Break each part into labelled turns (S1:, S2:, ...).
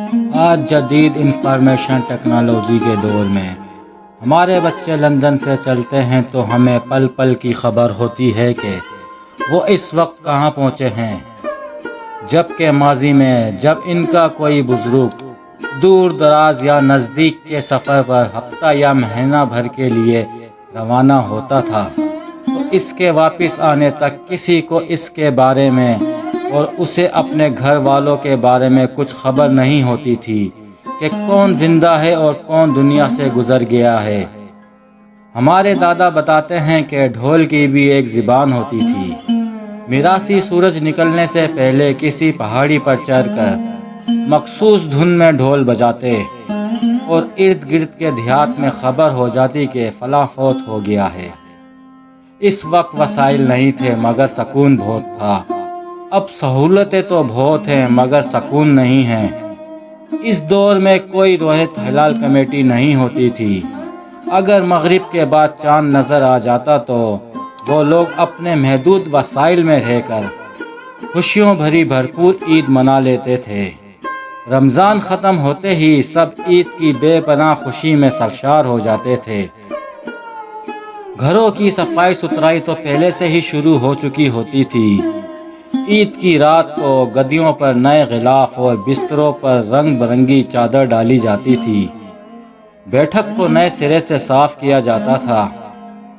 S1: آج جدید information technology کے دور میں ہمارے بچے لندن سے چلتے ہیں تو ہمیں پل پل کی خبر ہوتی ہے کہ وہ اس وقت کہاں پہنچے ہیں، جبکہ ماضی میں جب ان کا کوئی بزرگ دور دراز یا نزدیک کے سفر پر ہفتہ یا مہینہ بھر کے لیے روانہ ہوتا تھا تو اس کے واپس آنے تک کسی کو اس کے بارے میں اور اسے اپنے گھر والوں کے بارے میں کچھ خبر نہیں ہوتی تھی کہ کون زندہ ہے اور کون دنیا سے گزر گیا ہے۔ ہمارے دادا بتاتے ہیں کہ ڈھول کی بھی ایک زبان ہوتی تھی۔ میراثی سورج نکلنے سے پہلے کسی پہاڑی پر چڑھ کر مخصوص دھن میں ڈھول بجاتے اور ارد گرد کے دیہات میں خبر ہو جاتی کہ فلاں فوت ہو گیا ہے۔ اس وقت وسائل نہیں تھے مگر سکون بہت تھا۔ اب سہولتیں تو بہت ہیں مگر سکون نہیں ہے۔ اس دور میں کوئی رویت ہلال کمیٹی نہیں ہوتی تھی۔ اگر مغرب کے بعد چاند نظر آ جاتا تو وہ لوگ اپنے محدود وسائل میں رہ کر خوشیوں بھری بھرپور عید منا لیتے تھے۔ رمضان ختم ہوتے ہی سب عید کی بے پناہ خوشی میں سرشار ہو جاتے تھے۔ گھروں کی صفائی ستھرائی تو پہلے سے ہی شروع ہو چکی ہوتی تھی۔ عید کی رات کو گدیوں پر نئے غلاف اور بستروں پر رنگ برنگی چادر ڈالی جاتی تھی۔ بیٹھک کو نئے سرے سے صاف کیا جاتا تھا۔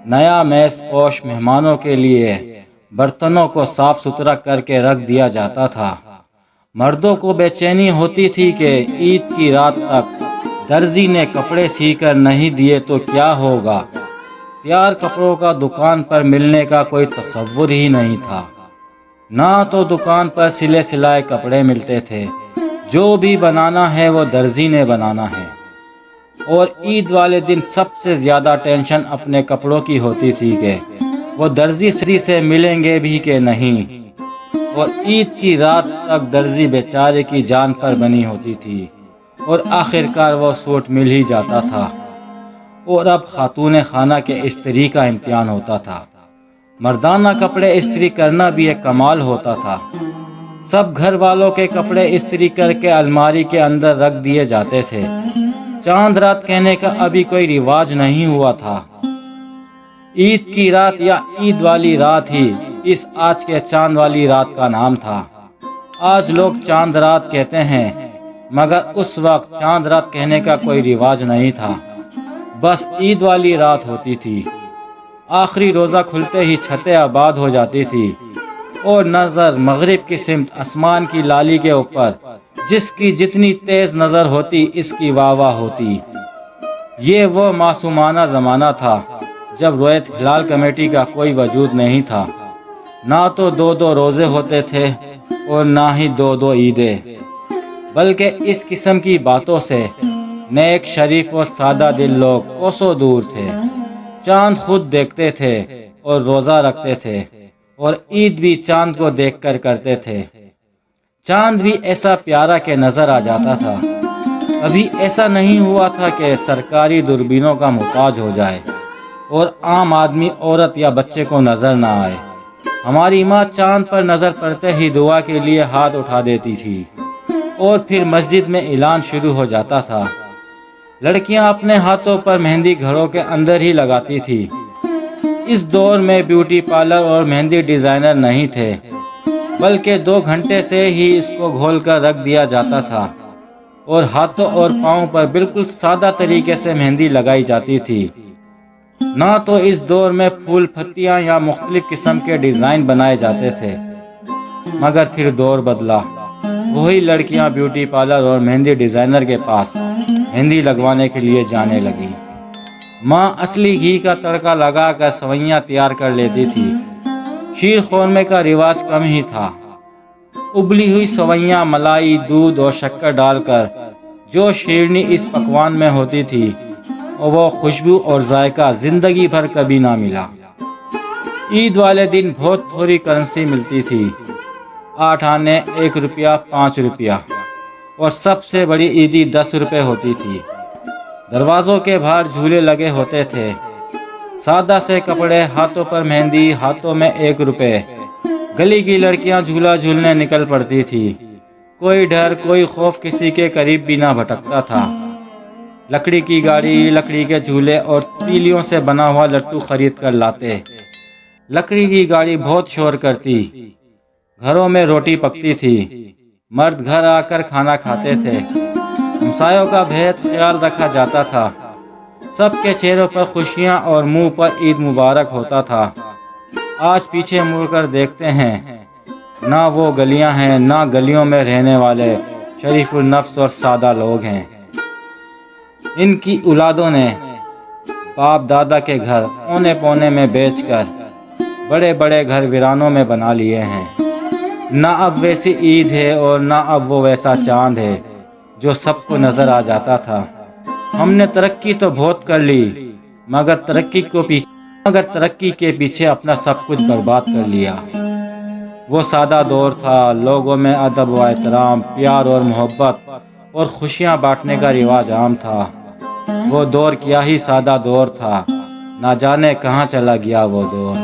S1: نیا میز پوش مہمانوں کے لیے برتنوں کو صاف ستھرا کر کے رکھ دیا جاتا تھا۔ مردوں کو بے چینی ہوتی تھی کہ عید کی رات تک درزی نے کپڑے سی کر نہیں دیے تو کیا ہوگا۔ تیار کپڑوں کا دکان پر ملنے کا کوئی تصور ہی نہیں تھا۔ نہ تو دکان پر سلے سلائے کپڑے ملتے تھے، جو بھی بنانا ہے وہ درزی نے بنانا ہے۔ اور عید والے دن سب سے زیادہ ٹینشن اپنے کپڑوں کی ہوتی تھی کہ وہ درزی سے ملیں گے بھی کہ نہیں۔ اور عید کی رات تک درزی بیچارے کی جان پر بنی ہوتی تھی اور آخرکار وہ سوٹ مل ہی جاتا تھا۔ اور اب خاتون خانہ کے استری کا امتحان ہوتا تھا۔ مردانہ کپڑے استری کرنا بھی ایک کمال ہوتا تھا۔ سب گھر والوں کے کپڑے استری کر کے الماری کے اندر رکھ دیے جاتے تھے۔ چاند رات کہنے کا ابھی کوئی رواج نہیں ہوا تھا۔ عید کی رات یا عید والی رات ہی اس آج کے چاند والی رات کا نام تھا۔ آج لوگ چاند رات کہتے ہیں مگر اس وقت چاند رات کہنے کا کوئی رواج نہیں تھا، بس عید والی رات ہوتی تھی۔ آخری روزہ کھلتے ہی چھتیں آباد ہو جاتی تھی اور نظر مغرب کی سمت آسمان کی لالی کے اوپر جس کی جتنی تیز نظر ہوتی اس کی واہ واہ ہوتی۔ یہ وہ معصومانہ زمانہ تھا جب رویت ہلال کمیٹی کا کوئی وجود نہیں تھا۔ نہ تو دو روزے ہوتے تھے اور نہ ہی دو عیدیں، بلکہ اس قسم کی باتوں سے نیک شریف اور سادہ دل لوگ کوسوں دور تھے۔ چاند خود دیکھتے تھے اور روزہ رکھتے تھے اور عید بھی چاند کو دیکھ کر کرتے تھے۔ چاند بھی ایسا پیارا کہ نظر آ جاتا تھا۔ کبھی ایسا نہیں ہوا تھا کہ سرکاری دوربینوں کا محتاج ہو جائے اور عام آدمی عورت یا بچے کو نظر نہ آئے۔ ہماری ماں چاند پر نظر پڑتے ہی دعا کے لیے ہاتھ اٹھا دیتی تھی اور پھر مسجد میں اعلان شروع ہو جاتا تھا۔ لڑکیاں اپنے ہاتھوں پر مہندی گھروں کے اندر ہی لگاتی تھی۔ اس دور میں بیوٹی پارلر اور مہندی ڈیزائنر نہیں تھے، بلکہ 2 گھنٹے سے ہی اس کو گھول کر رکھ دیا جاتا تھا اور ہاتھوں اور پاؤں پر بالکل سادہ طریقے سے مہندی لگائی جاتی تھی۔ نہ تو اس دور میں پھول پتیاں یا مختلف قسم کے ڈیزائن بنائے جاتے تھے، مگر پھر دور بدلا۔ وہی لڑکیاں بیوٹی پارلر اور مہندی ڈیزائنر کے پاس مہندی لگوانے کے لیے جانے لگی۔ ماں اصلی گھی کا تڑکا لگا کر سوئیاں تیار کر لیتی تھی۔ شیر خورمے کا رواج کم ہی تھا۔ ابلی ہوئی سوئیاں ملائی، دودھ اور شکر ڈال کر جو شیرنی اس پکوان میں ہوتی تھی وہ خوشبو اور ذائقہ زندگی بھر کبھی نہ ملا۔ عید والے دن بہت تھوڑی کرنسی ملتی تھی، 8 آنے 1 روپیہ 5 روپیہ، اور سب سے بڑی عیدی 10 روپے ہوتی تھی۔ دروازوں کے باہر جھولے لگے ہوتے تھے، سادہ سے کپڑے، ہاتھوں پر مہندی، ہاتھوں میں 1 روپے۔ گلی کی لڑکیاں جھولا جھولنے نکل پڑتی تھی۔ کوئی ڈر کوئی خوف کسی کے قریب بھی نہ بھٹکتا تھا۔ لکڑی کی گاڑی، لکڑی کے جھولے اور تیلیوں سے بنا ہوا لٹو خرید کر لاتے۔ لکڑی کی گاڑی بہت شور کرتی، گھروں میں روٹی پکتی تھی، مرد گھر آ کر کھانا کھاتے تھے، ہمسایوں کا بہت خیال رکھا جاتا تھا، سب کے چہروں پر خوشیاں اور منہ پر عید مبارک ہوتا تھا۔ آج پیچھے مڑ کر دیکھتے ہیں، نہ وہ گلیاں ہیں، نہ گلیوں میں رہنے والے شریف النفس اور سادہ لوگ ہیں۔ ان کی اولادوں نے باپ دادا کے گھر اونے پونے میں بیچ کر بڑے بڑے گھر ویرانوں میں بنا لیے ہیں۔ نہ اب ویسی عید ہے اور نہ اب وہ ویسا چاند ہے جو سب کو نظر آ جاتا تھا۔ ہم نے ترقی تو بہت کر لی، مگر ترقی کے پیچھے اپنا سب کچھ برباد کر لیا۔ وہ سادہ دور تھا، لوگوں میں ادب و احترام، پیار اور محبت اور خوشیاں بانٹنے کا رواج عام تھا۔ وہ دور کیا ہی سادہ دور تھا، نہ جانے کہاں چلا گیا وہ دور۔